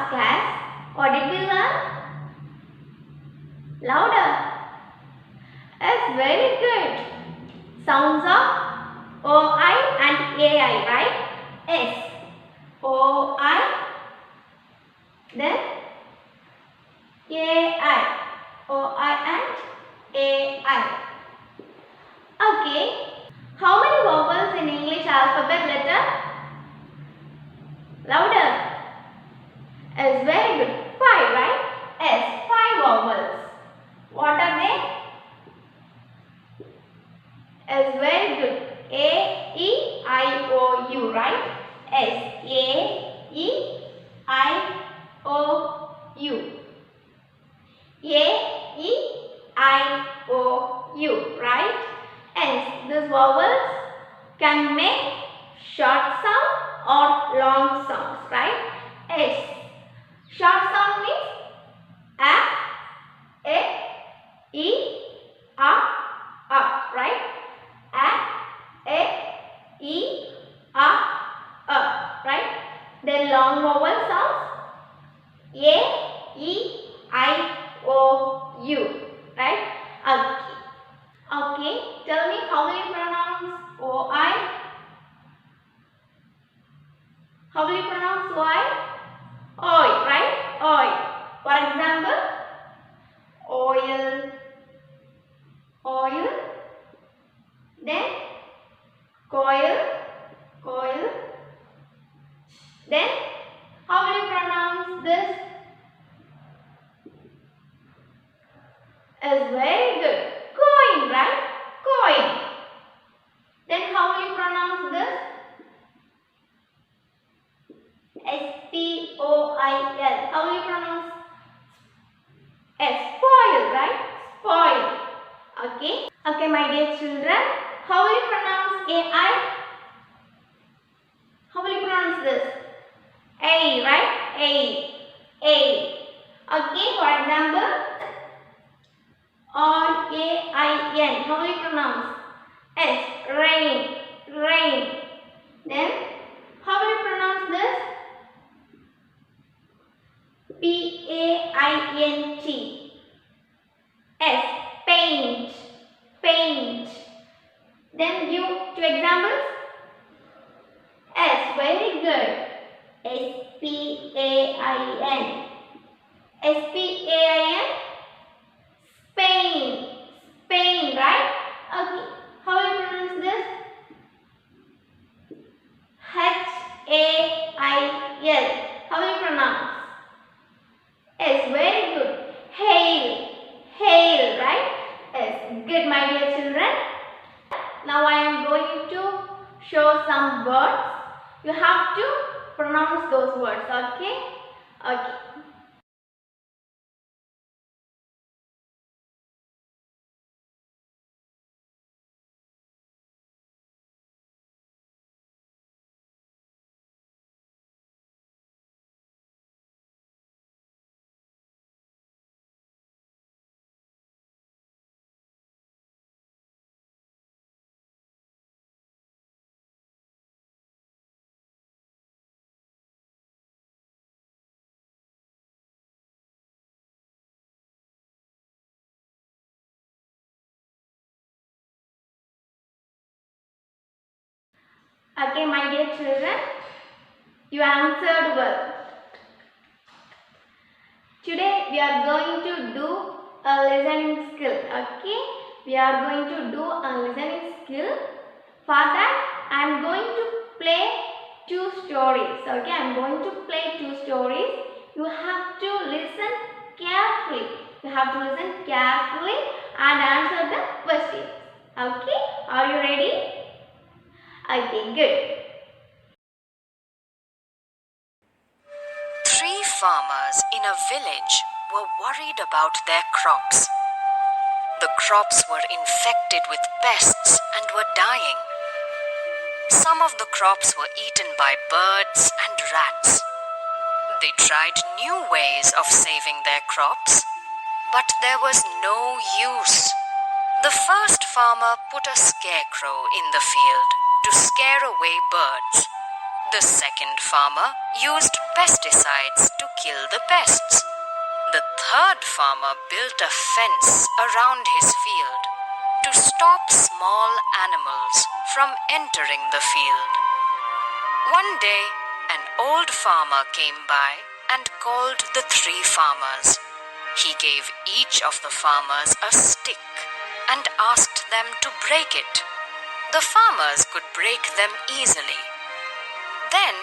last class, what did we learn? Louder. Yes, very good. Sounds of O-I and A-I, right? S. O-I. Then A-I. O-I and A-I. Okay. How many vowels in English alphabet letter? Louder. Yes, very good. 5, right? Yes, 5 vowels. What are they? Yes, very good. A, E, I, O, U, right? Yes, A, E, I, O, U. A, E, I, O, U, right? Yes, these vowels can make short sound or long sounds, right? S. Short sound means A, E, A, right? A, E, A, right? Then long vowel sounds A, E, I, O, U, right? Okay. Okay, tell me how will you pronounce O-I? How will you pronounce O-I? Oi, right? Oi. For example, oil, oil. Then coil, coil. Then how will you pronounce this? Is very good. Coin, right? Coin. Then how will you pronounce this? S-P-O-I-L. How will you pronounce? Spoil, right? Spoil. Okay. Okay, my dear children. How will you pronounce A-I? How will you pronounce this? A, right? A. A. Okay, for example, R-A-I-N. How will you pronounce? S. Rain. Rain. Then, how will you pronounce this? P-A-I-N-T. S. Paint. Paint. Then give 2 examples. S. Very good. S-P-A-I-N. S-P-A-I-N. Spain. Spain, right? Okay. How will you pronounce this? H-A-I-L. How will you pronounce? Yes, very good. Hail. Hail, right? Yes, good, my dear children. Now I am going to show some words. You have to pronounce those words, okay? Okay. Okay, my dear children, you answered well. Today we are going to do a listening skill. Okay, we are going to do a listening skill. For that, I am going to play 2 stories. Okay, I am going to play 2 stories. You have to listen carefully. You have to listen carefully and answer the questions. Okay, are you ready? Okay, good. 3 farmers in a village were worried about their crops. The crops were infected with pests and were dying. Some of the crops were eaten by birds and rats. They tried new ways of saving their crops, but there was no use. The first farmer put a scarecrow in the field to scare away birds. The second farmer used pesticides to kill the pests. The third farmer built a fence around his field to stop small animals from entering the field. One day, an old farmer came by and called the 3 farmers. He gave each of the farmers a stick and asked them to break it. The farmers could break them easily. Then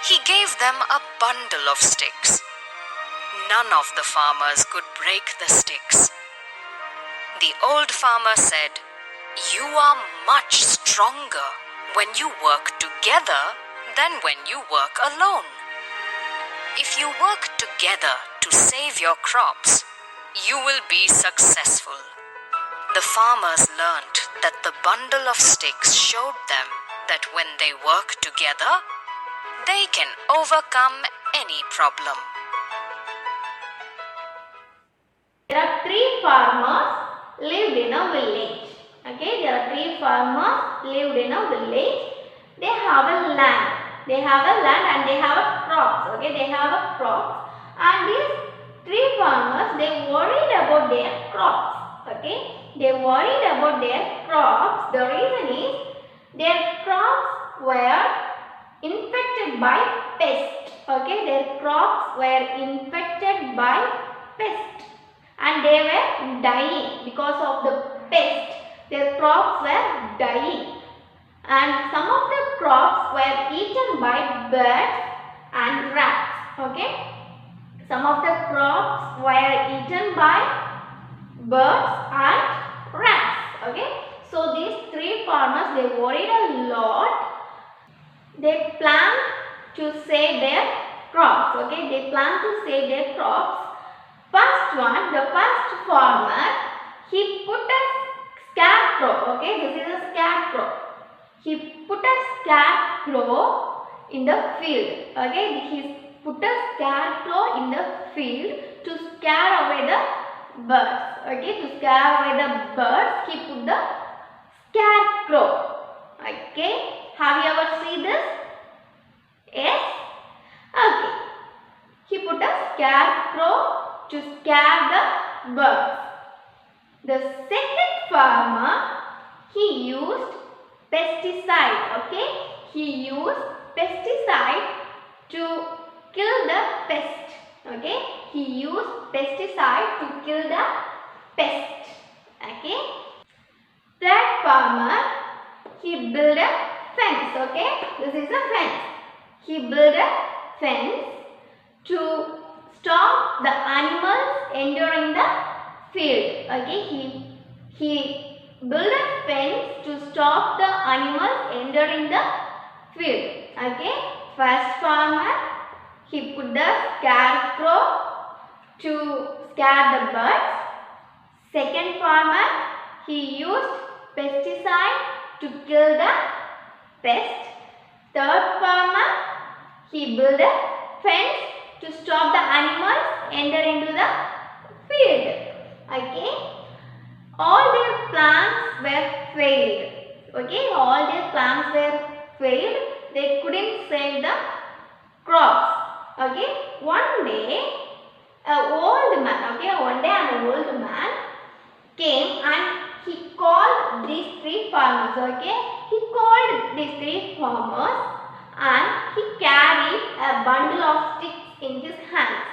he gave them a bundle of sticks. None of the farmers could break the sticks. The old farmer said, "You are much stronger when you work together than when you work alone. If you work together to save your crops, you will be successful." The farmers learnt that the bundle of sticks showed them that when they work together, they can overcome any problem. There are 3 farmers lived in a village. Okay, there are 3 farmers lived in a village. They have a land. They have a land and they have a crops. Okay, they have a crops. And these 3 farmers, they worried about their crops. Okay, they worried about their crops. The reason is their crops were infected by pests. Okay, their crops were infected by pests. And they were dying because of the pest. Their crops were dying. And some of the crops were eaten by birds and rats. Okay. Some of the crops were eaten by birds and rats. Okay. So these 3 farmers, they worried a lot. They planned to save their crops. Okay. They planned to save their crops. The first farmer, he put a scarecrow. Okay, this is a scarecrow. He put a scarecrow in the field. Okay, he put a scarecrow in the field to scare away the birds. Okay, to scare away the birds, he put the scarecrow. Okay, have you ever seen this? Yes? Okay. He put a scarecrow to scare the birds. The second farmer, he used pesticide. Okay, he used pesticide to kill the pest. Okay, he used pesticide to kill the pest. Okay. Third farmer, he built a fence. Okay, this is a fence. He built a fence to stop the animals entering the field. Okay, he built a fence to stop the animals entering the field. Okay, first farmer, he put the scarecrow to scare the birds. Second farmer, he used pesticide to kill the pest. Third farmer, he built a fence to stop the animals enter into the field. Okay, all their plans were failed. Okay, all their plans were failed. They couldn't save the crops. Okay, one day an old man came and he called these 3 farmers. Okay, he called these 3 farmers and he carried a bundle of sticks in his hands.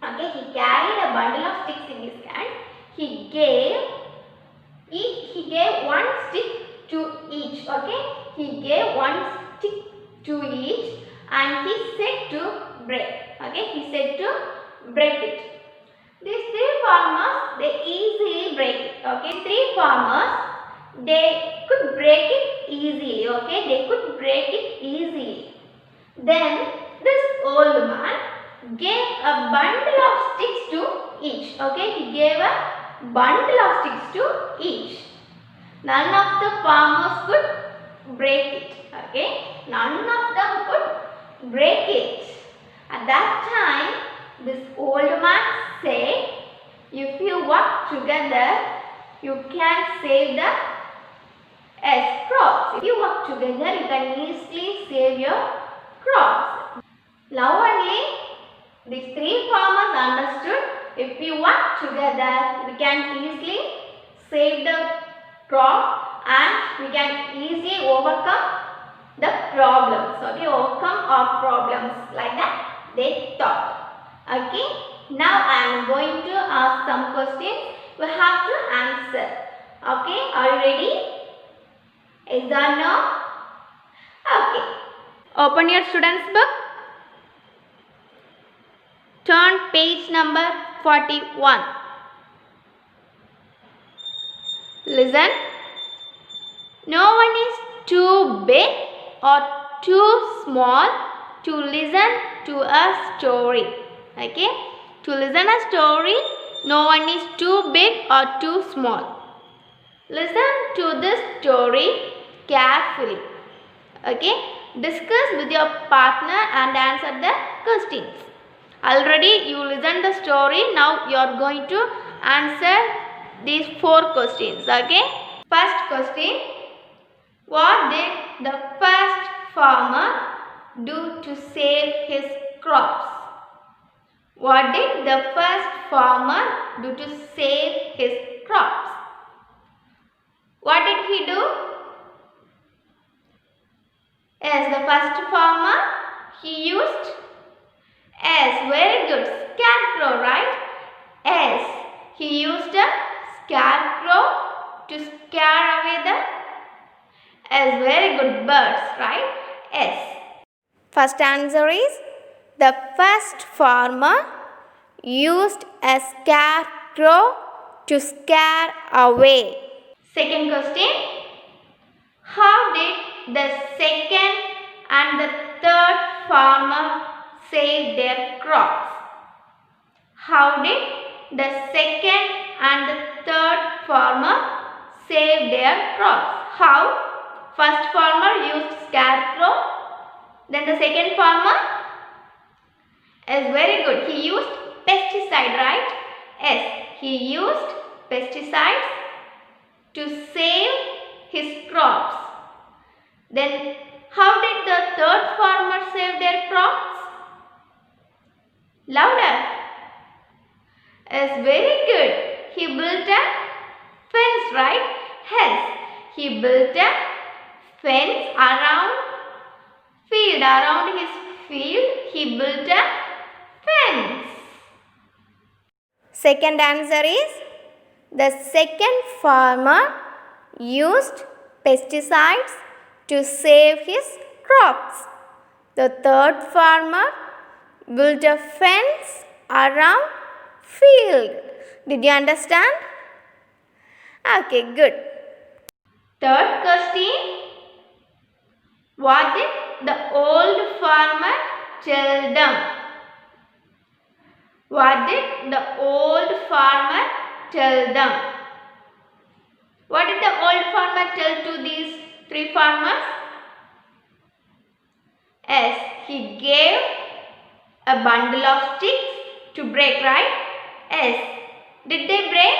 Okay, he carried a bundle of sticks in his hand. He gave 1 stick to each. Okay, he gave 1 stick to each and he said to break. Okay, he said to break it. These 3 farmers, they easily break it. Okay, 3 farmers, they could break it easily. Okay, they could break it easily. Then this old man gave a bundle of sticks to each. Okay, he gave a bundle of sticks to each. None of the farmers could break it. Okay, none of them could break it. At that time, this old man said, if you work together, you can save the crops. If you work together, you can easily save your crops. Now only these three farmers understood if we work together, we can easily save the crop and we can easily overcome the problems. Okay, overcome our problems. Like that they thought. Okay, now I am going to ask some questions. We have to answer. Okay, are you ready? Is that no? Okay. Open your students book. Turn page number 41. Listen. No one is too big or too small to listen to a story. Okay? To listen a story, no one is too big or too small. Listen to this story carefully. Okay? Discuss with your partner and answer the questions. Already you listened the story. Now you are going to answer these 4 questions. Okay? First question. What did the first farmer do to save his crops? What did the first farmer do to save his crops? What did he do? Yes, the first farmer, he used, yes, very good, scarecrow, right? Yes, he used a scarecrow to scare away the, yes, very good, birds, right? Yes. First answer is the first farmer used a scarecrow to scare away. Second question. How did the second and the third farmer save their crops? How did the second and the third farmer save their crops? How? First farmer used scarecrow. Then the second farmer is very good. He used pesticide, right? Yes, he used pesticides to save his crops. Then how did the third farmer save their crops? Louder. Yes, very good. He built a fence, right? Yes, he built a fence around field. Around his field, he built a fence. Second answer is the second farmer used pesticides to save his crops. The third farmer built a fence around field. Did you understand? Okay, good. Third question. What did the old farmer tell them? What did the old farmer tell them? What did the old farmer tell to these 3 farmers? Yes, he gave a bundle of sticks to break, right? Yes. Did they break?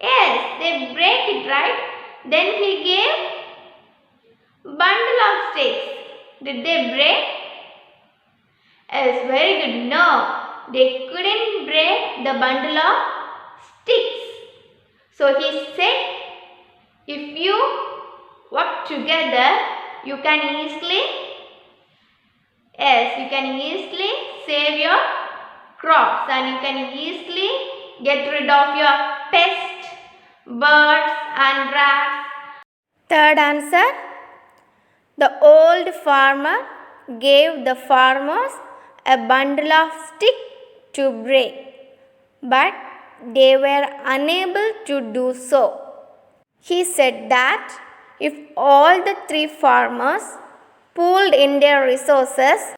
Yes, they break it, right? Then he gave bundle of sticks. Did they break? Yes, very good. No, they couldn't break the bundle of sticks. So he said, if you work together, you can easily, yes, you can easily save your crops and you can easily get rid of your pests, birds and rats. Third answer, the old farmer gave the farmers a bundle of sticks to break, but they were unable to do so. He said that if all the 3 farmers pooled in their resources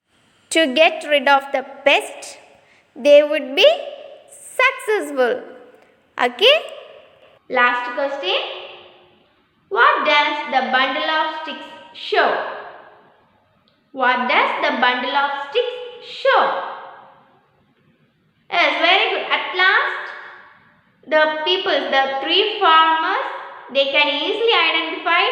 to get rid of the pest, they would be successful. Okay? Last question. What does the bundle of sticks show? What does the bundle of sticks show? Yes, very good. At last, the 3 farmers, they can easily identify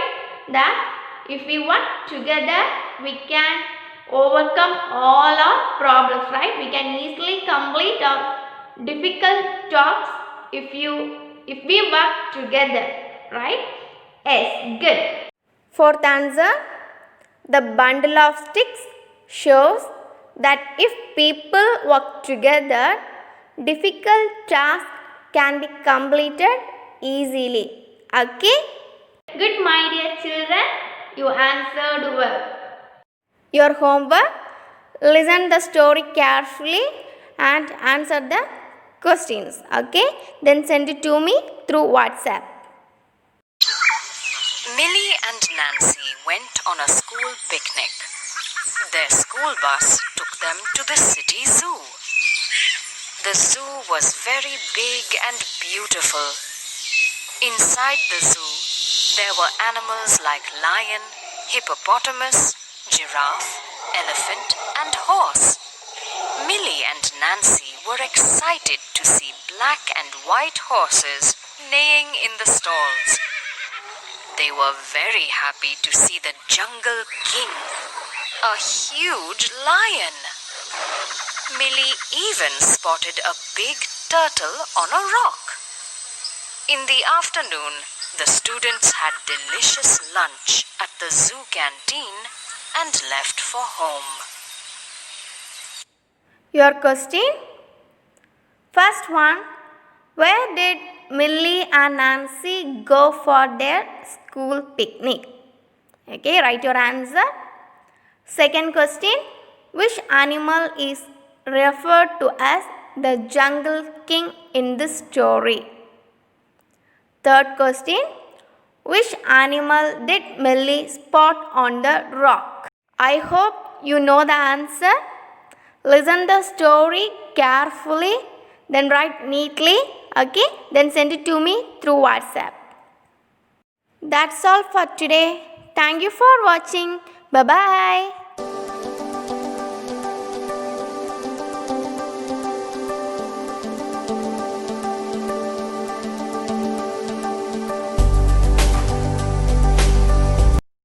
that if we work together, we can overcome all our problems, right? We can easily complete our difficult jobs if we work together, right? Yes, good. Fourth answer, the bundle of sticks shows that if people work together, difficult tasks can be completed easily. Okay? Good, my dear children. You answered well. Your homework, listen the story carefully and answer the questions. Okay? Then send it to me through WhatsApp. Millie and Nancy went on a school picnic. Their school bus took them to the city zoo. The zoo was very big and beautiful. Inside the zoo, there were animals like lion, hippopotamus, giraffe, elephant, and horse. Millie and Nancy were excited to see black and white horses neighing in the stalls. They were very happy to see the Jungle King, a huge lion. Millie even spotted a big turtle on a rock. In the afternoon, the students had delicious lunch at the zoo canteen and left for home. Your question? First one, where did Millie and Nancy go for their school picnic? Okay, write your answer. Second question, which animal is referred to as the Jungle King in this story? Third question, which animal did Millie spot on the rock? I hope you know the answer. Listen the story carefully, then write neatly, okay? Then send it to me through WhatsApp. That's all for today. Thank you for watching. Bye-bye.